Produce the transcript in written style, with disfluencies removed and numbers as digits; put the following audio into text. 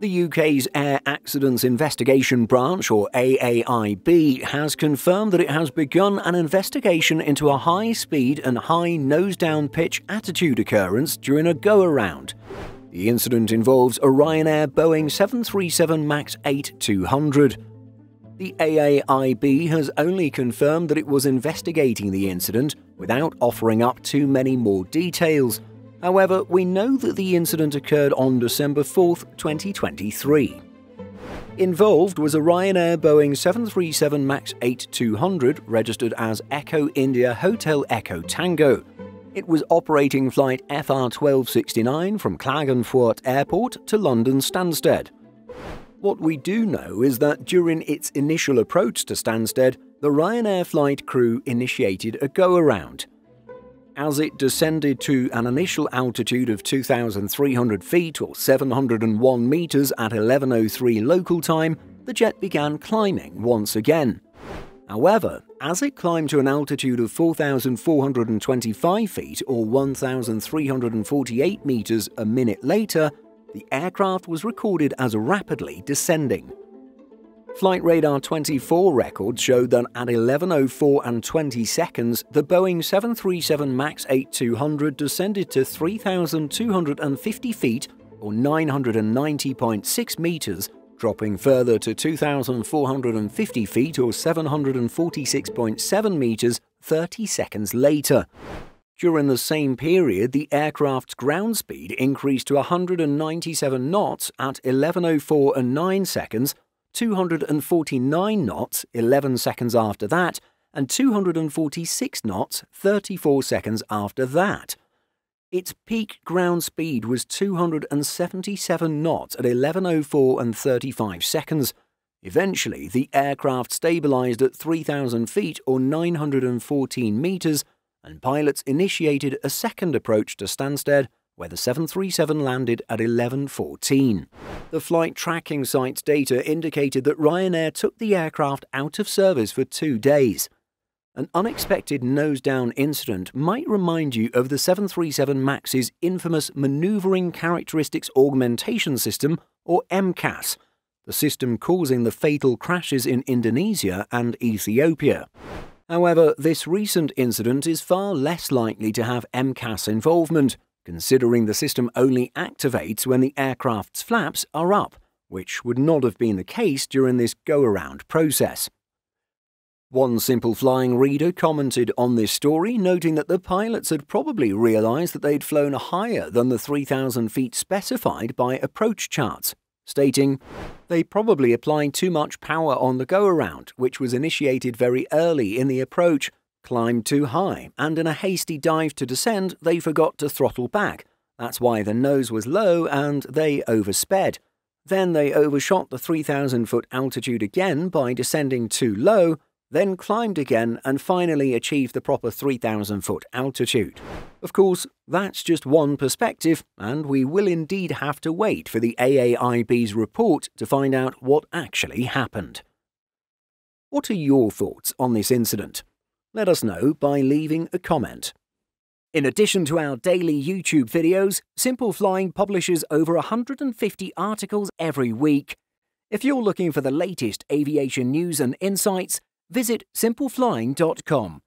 The UK's Air Accidents Investigation Branch, or AAIB, has confirmed that it has begun an investigation into a high-speed and high nose-down pitch attitude occurrence during a go-around. The incident involves a Ryanair Boeing 737 MAX 8-200. The AAIB has only confirmed that it was investigating the incident without offering up too many more details. However, we know that the incident occurred on December 4, 2023. Involved was a Ryanair Boeing 737 MAX 8-200 registered as Echo India Hotel Echo Tango. It was operating flight FR 1269 from Klagenfurt Airport to London Stansted. What we do know is that during its initial approach to Stansted, the Ryanair flight crew initiated a go-around. As it descended to an initial altitude of 2,300 feet or 701 meters at 11:03 local time, the jet began climbing once again. However, as it climbed to an altitude of 4,425 feet or 1,348 meters a minute later, the aircraft was recorded as rapidly descending. Flight Radar 24 records showed that at 11:04 and 20 seconds, the Boeing 737 MAX 8-200 descended to 3,250 feet or 990.6 meters, dropping further to 2,450 feet or 746.7 meters 30 seconds later. During the same period, the aircraft's ground speed increased to 197 knots at 11:04 and 9 seconds, 249 knots 11 seconds after that, and 246 knots 34 seconds after that. Its peak ground speed was 277 knots at 11:04 and 35 seconds. Eventually, the aircraft stabilized at 3,000 feet or 914 meters, and pilots initiated a second approach to Stansted, where the 737 landed at 11:14. The flight tracking site's data indicated that Ryanair took the aircraft out of service for 2 days. An unexpected nose-down incident might remind you of the 737 MAX's infamous Maneuvering Characteristics Augmentation System, or MCAS, the system causing the fatal crashes in Indonesia and Ethiopia. However, this recent incident is far less likely to have MCAS involvement, considering the system only activates when the aircraft's flaps are up, which would not have been the case during this go-around process. One Simple Flying reader commented on this story, noting that the pilots had probably realized that they'd flown higher than the 3,000 feet specified by approach charts, stating, "They probably applied too much power on the go-around, which was initiated very early in the approach, climbed too high, and in a hasty dive to descend, they forgot to throttle back. That's why the nose was low and they oversped. Then they overshot the 3,000-foot altitude again by descending too low, then climbed again and finally achieved the proper 3,000-foot altitude." Of course, that's just one perspective, and we will indeed have to wait for the AAIB's report to find out what actually happened. What are your thoughts on this incident? Let us know by leaving a comment. In addition to our daily YouTube videos, Simple Flying publishes over 150 articles every week. If you're looking for the latest aviation news and insights, visit simpleflying.com.